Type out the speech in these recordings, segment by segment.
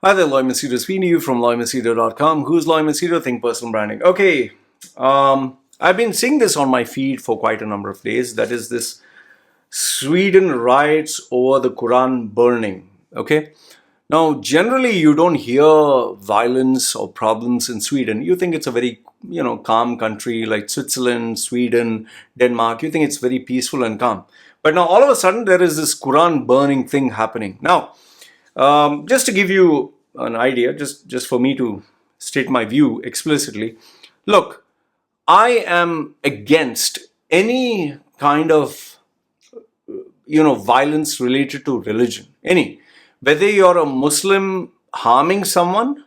Hi there, Loy Machedo speaking to you from loymachedo.com. Who's Loy Machedo? Think Personal Branding. Okay, I've been seeing this on my feed for quite a number of days. That is this Sweden riots over the Quran burning. Okay, now generally you don't hear violence or problems in Sweden. You think it's a very calm country like Switzerland, Sweden, Denmark. You think it's very peaceful and calm. But now all of a sudden there is this Quran burning thing happening. Now, just to give you an idea, just for me to state my view explicitly, look, I am against any kind of, violence related to religion. Whether you're a Muslim harming someone,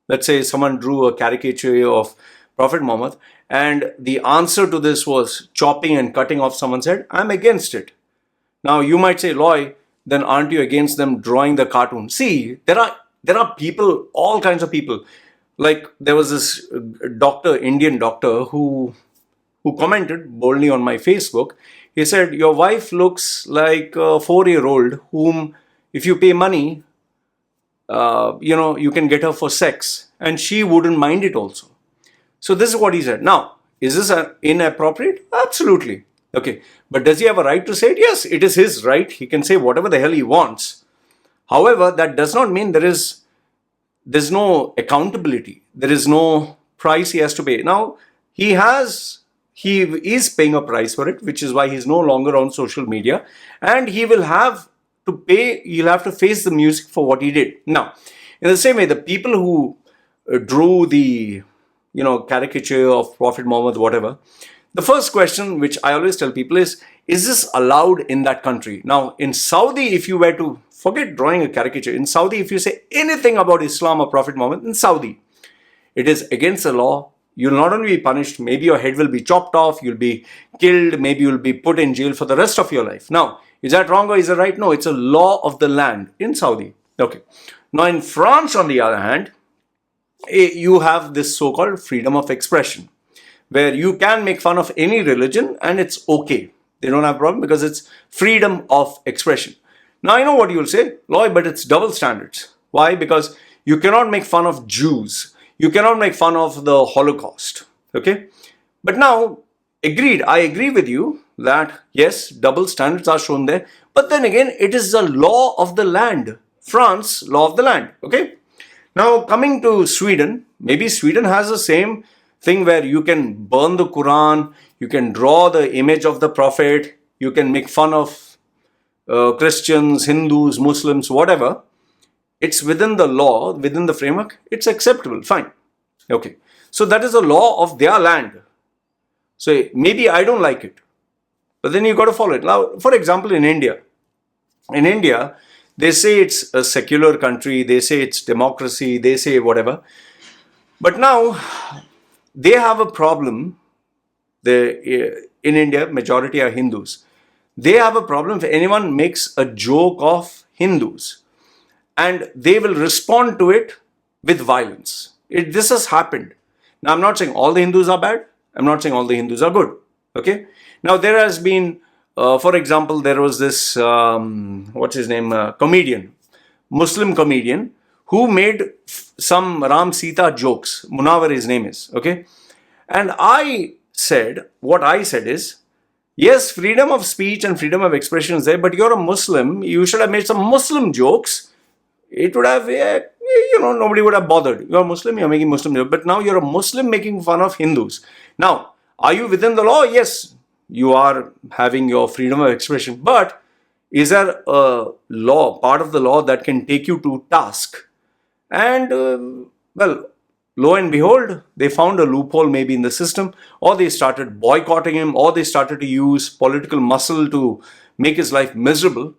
let's say someone drew a caricature of Prophet Muhammad, and the answer to this was chopping and cutting off someone's head, I'm against it. Now, you might say, Loy, then aren't you against them drawing the cartoon? See, there are people, all kinds of people. Like there was this doctor, Indian doctor, who commented boldly on my Facebook. He said, your wife looks like a 4-year-old whom, if you pay money, you can get her for sex. And she wouldn't mind it also. So this is what he said. Now, is this inappropriate? Absolutely. Okay, but does he have a right to say it? Yes, it is his right. He can say whatever the hell he wants. However, that does not mean there's no accountability. There is no price he has to pay. Now, he is paying a price for it, which is why he's no longer on social media. And he will have to pay, he'll have to face the music for what he did. Now, in the same way, the people who drew the, caricature of Prophet Muhammad, whatever, the first question which I always tell people is this allowed in that country? Now, in Saudi, if you were to forget drawing a caricature, in Saudi, if you say anything about Islam or Prophet Muhammad, in Saudi, it is against the law. You'll not only be punished, maybe your head will be chopped off, you'll be killed, maybe you'll be put in jail for the rest of your life. Now, is that wrong or is it right? No, it's a law of the land in Saudi. Okay. Now, in France, on the other hand, you have this so-called freedom of expression, where you can make fun of any religion and it's okay. They don't have a problem because it's freedom of expression. Now, I know what you'll say, Loy, but it's double standards. Why? Because you cannot make fun of Jews. You cannot make fun of the Holocaust. Okay? But now, agreed, I agree with you that yes, double standards are shown there. But then again, it is the law of the land. France, law of the land. Okay? Now, coming to Sweden, maybe Sweden has the same thing where you can burn the Quran, you can draw the image of the Prophet, you can make fun of Christians, Hindus, Muslims, whatever. It's within the law, within the framework, it's acceptable, fine. Okay, so that is the law of their land. So maybe I don't like it, but then you got to follow it. Now, for example, in India, they say it's a secular country, they say it's democracy, they say whatever. But now, they have a problem. In India, majority are Hindus. They have a problem if anyone makes a joke of Hindus. And they will respond to it with violence. This has happened. Now, I'm not saying all the Hindus are bad. I'm not saying all the Hindus are good. Okay? Now, there has been, for example, there was this, comedian, Muslim comedian, who made some Ram Sita jokes. Munawar, his name is. Okay? And what I said is, yes, freedom of speech and freedom of expression is there, but you're a Muslim. You should have made some Muslim jokes. It would have, nobody would have bothered. You're a Muslim, you're making Muslim jokes. But now you're a Muslim making fun of Hindus. Now, are you within the law? Yes, you are having your freedom of expression. But is there a law, part of the law that can take you to task? And, lo and behold, they found a loophole maybe in the system, or they started boycotting him, or they started to use political muscle to make his life miserable.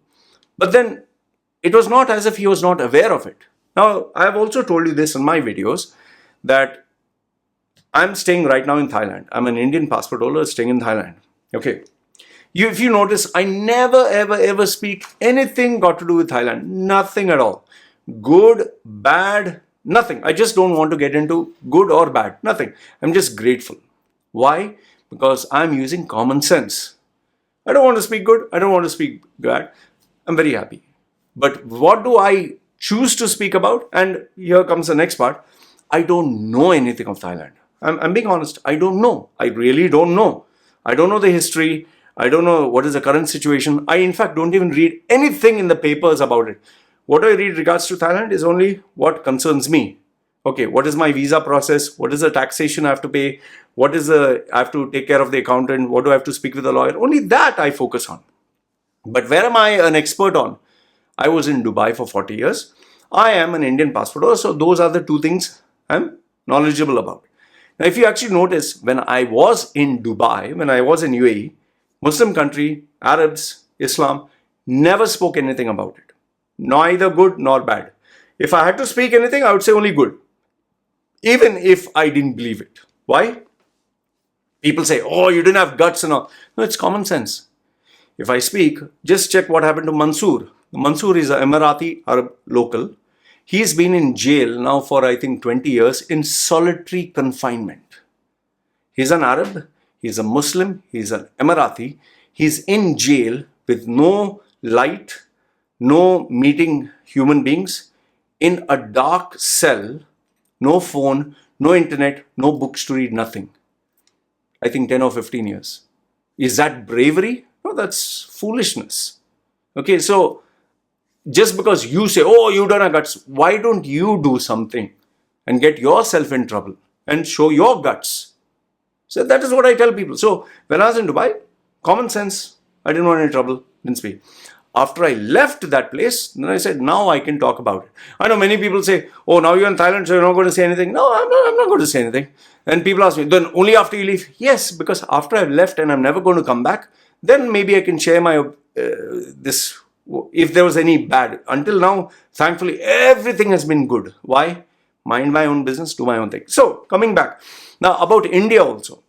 But then it was not as if he was not aware of it. Now, I have also told you this in my videos, that I'm staying right now in Thailand. I'm an Indian passport holder staying in Thailand. Okay. If you notice, I never, ever speak anything got to do with Thailand. Nothing at all. Good, bad, nothing. I just don't want to get into good or bad. Nothing. I'm just grateful. Why? Because I'm using common sense. I don't want to speak good. I don't want to speak bad. I'm very happy. But what do I choose to speak about? And here comes the next part. I don't know anything of Thailand. I'm being honest. I don't know. I really don't know. I don't know the history. I don't know what is the current situation. I, in fact, don't even read anything in the papers about it. What I read regards to Thailand is only what concerns me. Okay, what is my visa process? What is the taxation I have to pay? I have to take care of the accountant? What do I have to speak with the lawyer? Only that I focus on. But where am I an expert on? I was in Dubai for 40 years. I am an Indian passport holder, so those are the two things I'm knowledgeable about. Now, if you actually notice, when I was in Dubai, when I was in UAE, Muslim country, Arabs, Islam, never spoke anything about it. Neither good nor bad. If I had to speak anything, I would say only good. Even if I didn't believe it. Why? People say, oh, you didn't have guts and all. No, it's common sense. If I speak, just check what happened to Mansoor. Mansoor is an Emirati Arab local. He's been in jail now for, I think, 20 years in solitary confinement. He's an Arab, he's a Muslim, he's an Emirati. He's in jail with no light, no meeting human beings, in a dark cell, no phone, no internet, no books to read, nothing. I think 10 or 15 years. Is that bravery? No, that's foolishness. Okay, so just because you say, oh, you don't have guts, why don't you do something and get yourself in trouble and show your guts? So that is what I tell people. So when I was in Dubai, common sense, I didn't want any trouble, didn't speak. After I left that place, then I said, now I can talk about it. I know many people say, oh, now you're in Thailand, so you're not going to say anything. No, I'm not going to say anything. And people ask me, then only after you leave? Yes, because after I've left and I'm never going to come back, then maybe I can share my, if there was any bad. Until now, thankfully, everything has been good. Why? Mind my own business, do my own thing. So, coming back. Now, about India also.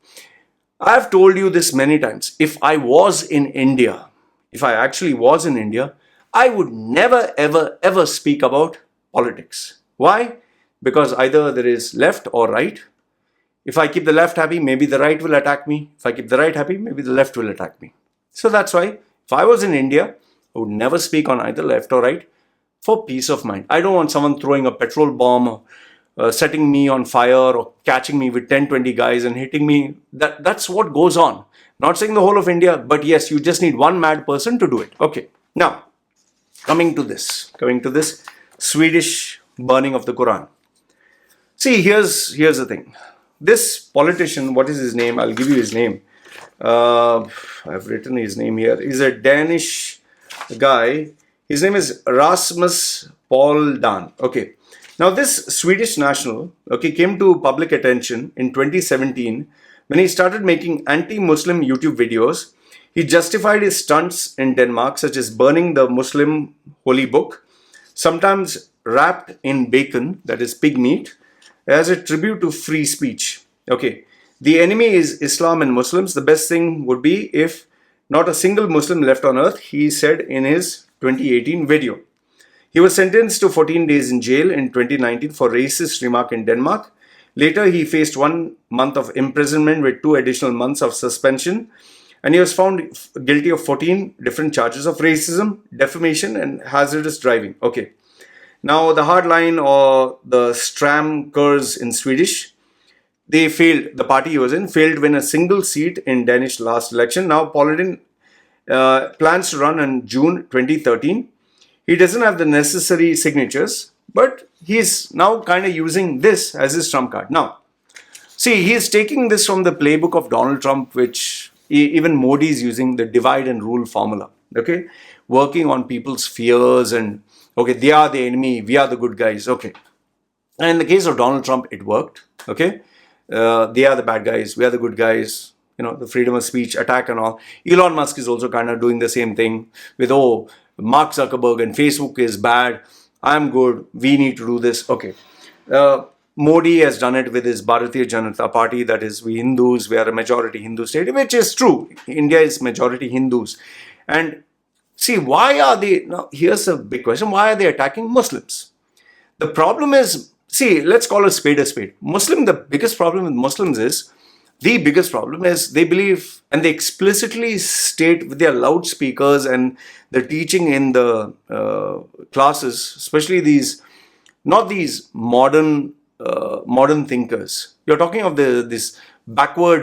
I've told you this many times. If I was in India, if I actually was in India, I would never, ever speak about politics. Why? Because either there is left or right. If I keep the left happy, maybe the right will attack me. If I keep the right happy, maybe the left will attack me. So that's why, if I was in India, I would never speak on either left or right for peace of mind. I don't want someone throwing a petrol bomb, setting me on fire, or catching me with 10, 20 guys and hitting me. That's what goes on. Not saying the whole of India, but yes, you just need one mad person to do it. Okay. Now, coming to this Swedish burning of the Quran. See, here's the thing. This politician, what is his name? I'll give you his name. I've written his name here. He's a Danish guy. His name is Rasmus Paludan. Okay. Now, this Swedish national, okay, came to public attention in 2017 when he started making anti-Muslim YouTube videos. He justified his stunts in Denmark, such as burning the Muslim holy book, sometimes wrapped in bacon, that is pig meat, as a tribute to free speech. Okay, the enemy is Islam and Muslims. The best thing would be if not a single Muslim left on earth, he said in his 2018 video. He was sentenced to 14 days in jail in 2019 for racist remark in Denmark. Later, he faced 1 month of imprisonment with 2 additional months of suspension. And he was found guilty of 14 different charges of racism, defamation, and hazardous driving. Okay. Now, the hardline or the Stramkurs in Swedish, they failed, the party he was in, failed to win a single seat in Danish last election. Now, Paludan plans to run in June 2013. He doesn't have the necessary signatures, but he's now kind of using this as his trump card. Now, see, he's taking this from the playbook of Donald Trump, which even Modi is using, the divide and rule formula, okay? Working on people's fears and, okay, they are the enemy, we are the good guys, okay. And in the case of Donald Trump, it worked, okay? They are the bad guys, we are the good guys, you know, the freedom of speech attack and all. Elon Musk is also kind of doing the same thing with, oh, Mark Zuckerberg and Facebook is bad, I'm good, we need to do this, okay. Modi has done it with his Bharatiya Janata Party, that is, we Hindus, we are a majority Hindu state, which is true. India is majority Hindus. And see, why are they, now here's a big question, why are they attacking Muslims? The problem is, see, let's call a spade a spade. The biggest problem with Muslims is, the biggest problem is they believe, and they explicitly state with their loudspeakers and the teaching in the classes, especially these, not these modern thinkers. You're talking of this backward,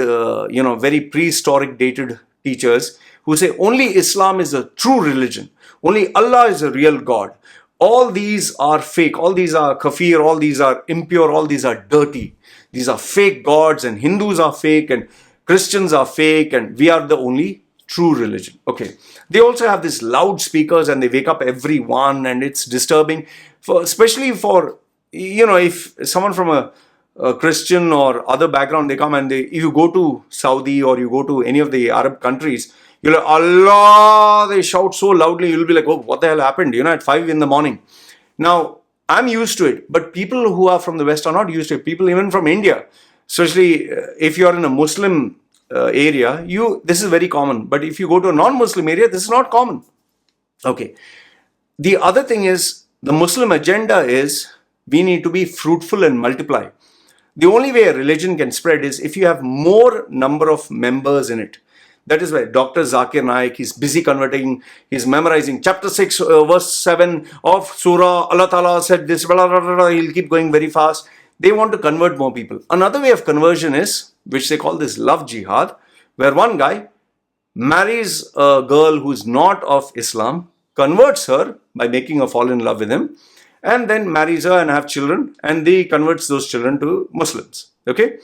very prehistoric dated teachers who say only Islam is a true religion. Only Allah is a real God. All these are fake. All these are kafir. All these are impure. All these are dirty. These are fake gods, and Hindus are fake, and Christians are fake, and we are the only true religion. Okay. They also have these loudspeakers, and they wake up everyone, and it's disturbing, especially for, if someone from a Christian or other background, they come and if you go to Saudi or you go to any of the Arab countries, you're like, Allah, they shout so loudly, you'll be like, oh, what the hell happened, at 5 in the morning. Now, I'm used to it, but people who are from the West are not used to it. People even from India, especially if you're in a Muslim area, this is very common. But if you go to a non-Muslim area, this is not common. Okay. The other thing is, the Muslim agenda is, we need to be fruitful and multiply. The only way a religion can spread is if you have more number of members in it. That is why Dr. Zakir Naik, he's busy converting, he's memorizing chapter 6, verse 7 of Surah, Allah Ta'ala said this, blah, blah, blah, blah. He'll keep going very fast. They want to convert more people. Another way of conversion is, which they call this love jihad, where one guy marries a girl who's not of Islam, converts her by making her fall in love with him, and then marries her and have children, and he converts those children to Muslims. Okay?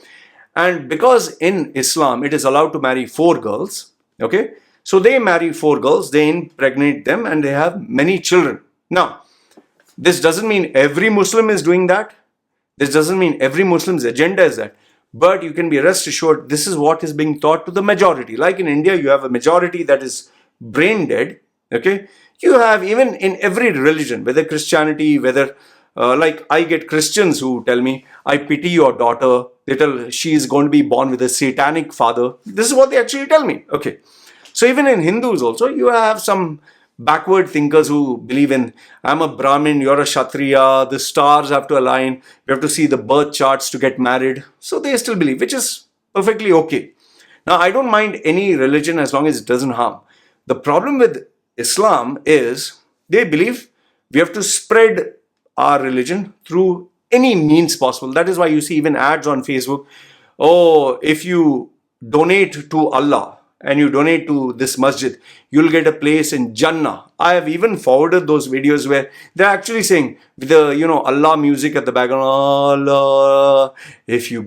And because in Islam, it is allowed to marry 4 girls, okay? So they marry 4 girls, they impregnate them, and they have many children. Now, this doesn't mean every Muslim is doing that. This doesn't mean every Muslim's agenda is that. But you can be rest assured, this is what is being taught to the majority. Like in India, you have a majority that is brain dead, okay? You have even in every religion, whether Christianity, whether like I get Christians who tell me, I pity your daughter. They tell she is going to be born with a satanic father. This is what they actually tell me. Okay. So even in Hindus also, you have some backward thinkers who believe in, I'm a Brahmin, you're a Kshatriya, the stars have to align, you have to see the birth charts to get married. So they still believe, which is perfectly okay. Now, I don't mind any religion as long as it doesn't harm. The problem with Islam is they believe we have to spread our religion through any means possible. That is why you see even ads on Facebook. Oh, if you donate to Allah and you donate to this masjid, you'll get a place in Jannah. I have even forwarded those videos where they're actually saying with the, Allah music at the background, Allah, if you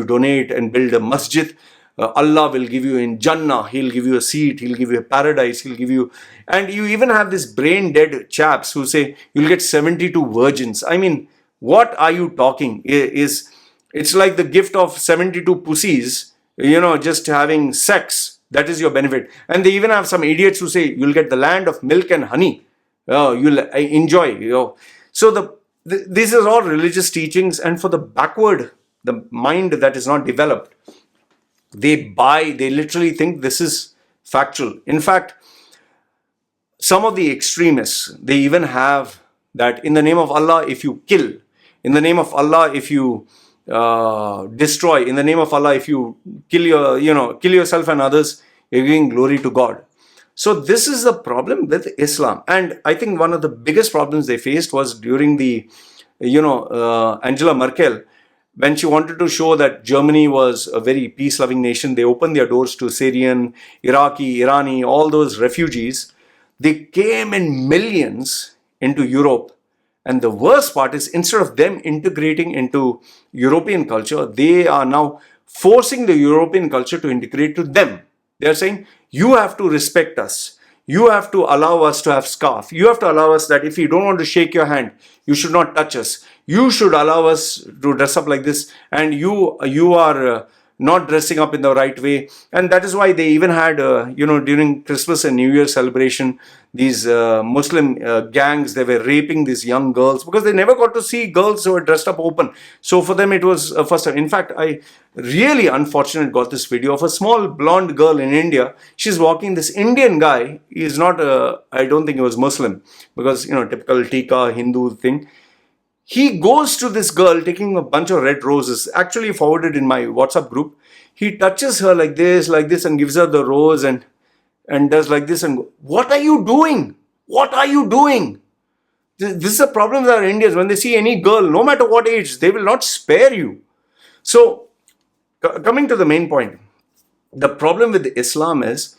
donate and build a masjid, Allah will give you in Jannah, He'll give you a seat, He'll give you a paradise, He'll give you... And you even have this brain-dead chaps who say, you'll get 72 virgins. I mean, what are you talking? It's like the gift of 72 pussies, just having sex. That is your benefit. And they even have some idiots who say, you'll get the land of milk and honey. You'll enjoy. So these are all religious teachings. And for the backward, the mind that is not developed, they literally think this is factual. In fact, some of the extremists, they even have that in the name of Allah, if you kill, in the name of Allah, if you destroy, in the name of Allah, if you kill yourself and others, you're giving glory to God. So this is the problem with Islam. And I think one of the biggest problems they faced was during the, Angela Merkel, when she wanted to show that Germany was a very peace-loving nation. They opened their doors to Syrian, Iraqi, Irani, all those refugees. They came in millions into Europe. And the worst part is, instead of them integrating into European culture, they are now forcing the European culture to integrate to them. They are saying, you have to respect us. You have to allow us to have scarf. You have to allow us that if you don't want to shake your hand, you should not touch us. You should allow us to dress up like this. And you are not dressing up in the right way. And that is why they even had, during Christmas and New Year celebration, these Muslim gangs, they were raping these young girls because they never got to see girls who were dressed up open. So for them, it was a first time. In fact, I really unfortunate got this video of a small blonde girl in India. She's walking. This Indian guy, he is not, I don't think he was Muslim, because, typical Tika Hindu thing. He goes to this girl taking a bunch of red roses, actually forwarded in my WhatsApp group. He touches her like this, and gives her the rose and does like this and go, what are you doing? What are you doing? This is a problem with our Indians. When they see any girl, no matter what age, they will not spare you. So, coming to the main point, the problem with Islam is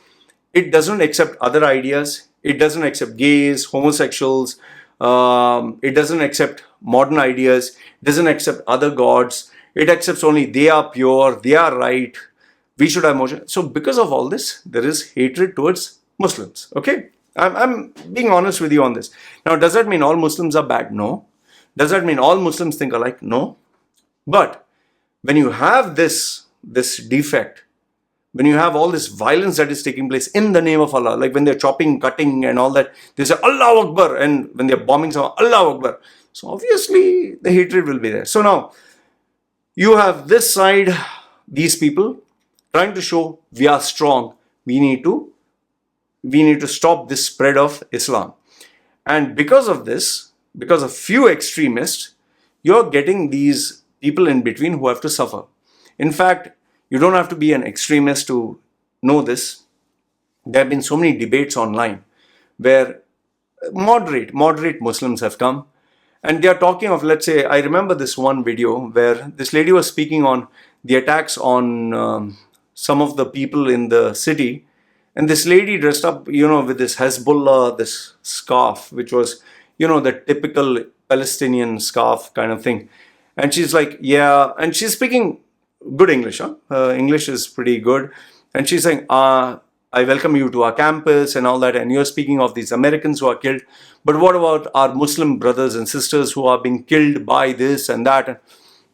it doesn't accept other ideas. It doesn't accept gays, homosexuals. It doesn't accept modern ideas. It doesn't accept other gods. It accepts only they are pure, they are right. We should have emotion. So because of all this, there is hatred towards Muslims. Okay? I'm being honest with you on this. Now, does that mean all Muslims are bad? No. Does that mean all Muslims think alike? No. But when you have this defect, when you have all this violence that is taking place in the name of Allah, like when they're chopping, cutting and all that, they say Allahu Akbar, and when they're bombing someone, Allahu Akbar. So obviously the hatred will be there. So now you have this side, these people trying to show we are strong. We need to stop this spread of Islam. And because of this, because of few extremists, you're getting these people in between who have to suffer. In fact, you don't have to be an extremist to know this. There have been so many debates online where moderate Muslims have come and they are talking of, let's say, I remember this one video where this lady was speaking on the attacks on some of the people in the city. And this lady dressed up, with this Hezbollah, this scarf, which was, the typical Palestinian scarf kind of thing. And she's like, yeah, and she's speaking good English. Her English is pretty good. And she's saying, I welcome you to our campus and all that. And you're speaking of these Americans who are killed. But what about our Muslim brothers and sisters who are being killed by this and that?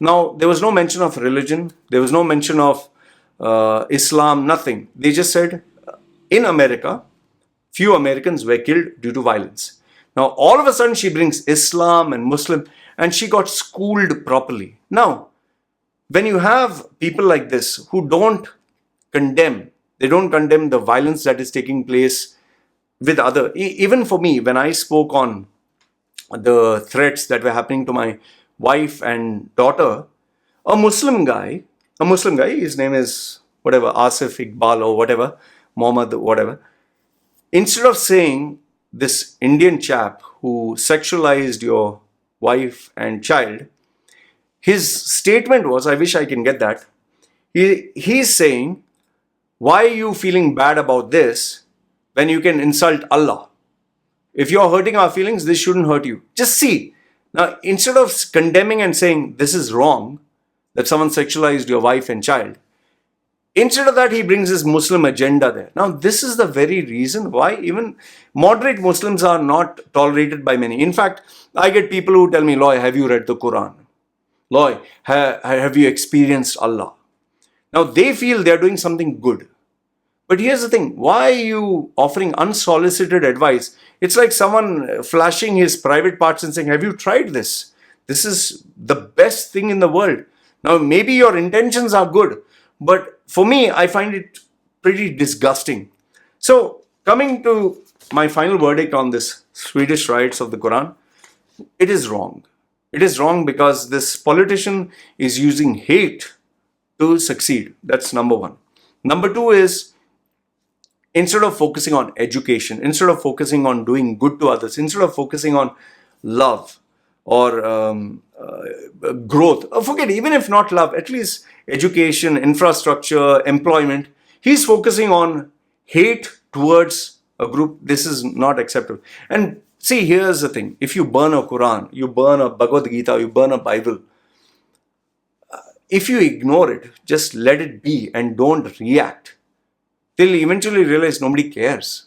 Now, there was no mention of religion. There was no mention of Islam, nothing. They just said, in America, few Americans were killed due to violence. Now, all of a sudden, she brings Islam and Muslim, and she got schooled properly. Now, when you have people like this who don't condemn the violence that is taking place with other, even for me, when I spoke on the threats that were happening to my wife and daughter, a Muslim guy, his name is whatever, Asif Iqbal or whatever, Mohammed, whatever, instead of saying this Indian chap who sexualized your wife and child, his statement was, I wish I can get that, he's saying, why are you feeling bad about this when you can insult Allah? If you're hurting our feelings, this shouldn't hurt you. Just see. Now, instead of condemning and saying this is wrong, that someone sexualized your wife and child, instead of that, he brings his Muslim agenda there. Now, this is the very reason why even moderate Muslims are not tolerated by many. In fact, I get people who tell me, Loy, have you read the Quran? Loy, have you experienced Allah? Now, they feel they're doing something good. But here's the thing. Why are you offering unsolicited advice? It's like someone flashing his private parts and saying, have you tried this? This is the best thing in the world. Now, maybe your intentions are good, but for me, I find it pretty disgusting. So, coming to my final verdict on this Swedish riots of the Quran, it is wrong. It is wrong because this politician is using hate to succeed. That's number one. Number two is, instead of focusing on education, instead of focusing on doing good to others, instead of focusing on love or growth, forget, even if not love, at least education, infrastructure, employment, he's focusing on hate towards a group. This is not acceptable. And see, here's the thing. If you burn a Quran, you burn a Bhagavad Gita, you burn a Bible, if you ignore it, just let it be and don't react, they'll eventually realize nobody cares.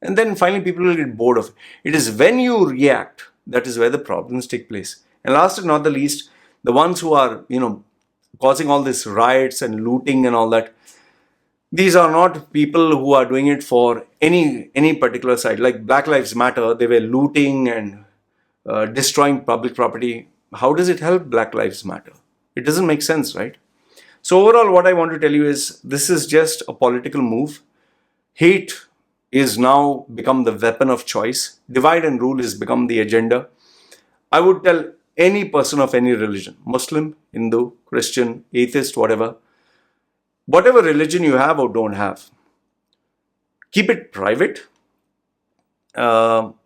And then finally people will get bored of it. It is when you react that is where the problems take place. And last but not the least, the ones who are, causing all this riots and looting and all that, these are not people who are doing it for any particular side. Like Black Lives Matter, they were looting and destroying public property. How does it help Black Lives Matter? It doesn't make sense, right? So overall, what I want to tell you is this is just a political move. Hate is now become the weapon of choice. Divide and rule has become the agenda. I would tell any person of any religion, Muslim, Hindu, Christian, atheist, whatever religion you have or don't have, keep it private.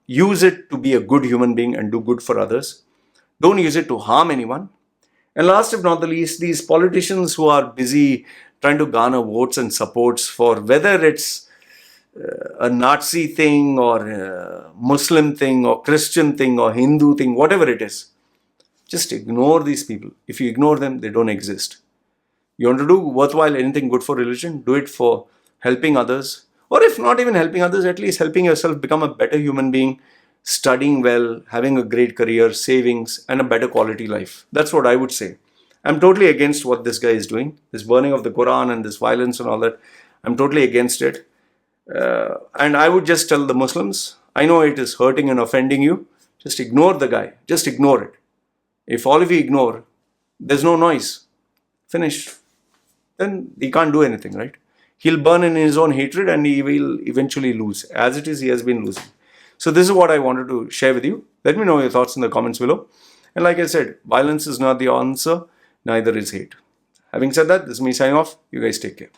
Use it to be a good human being and do good for others. Don't use it to harm anyone. And last if not the least, these politicians who are busy trying to garner votes and supports for whether it's a Nazi thing or a Muslim thing or Christian thing or Hindu thing, whatever it is, just ignore these people. If you ignore them, they don't exist. You want to do worthwhile anything good for religion, do it for helping others. Or if not even helping others, at least helping yourself become a better human being, studying well, having a great career, savings, and a better quality life. That's what I would say. I'm totally against what this guy is doing. This burning of the Quran and this violence and all that. I'm totally against it. And I would just tell the Muslims, I know it is hurting and offending you. Just ignore the guy. Just ignore it. If all of you ignore, there's no noise. Finish. Then he can't do anything, right? He'll burn in his own hatred and he will eventually lose. As it is, he has been losing. So this is what I wanted to share with you. Let me know your thoughts in the comments below. And like I said, violence is not the answer, neither is hate. Having said that, this is me signing off. You guys take care.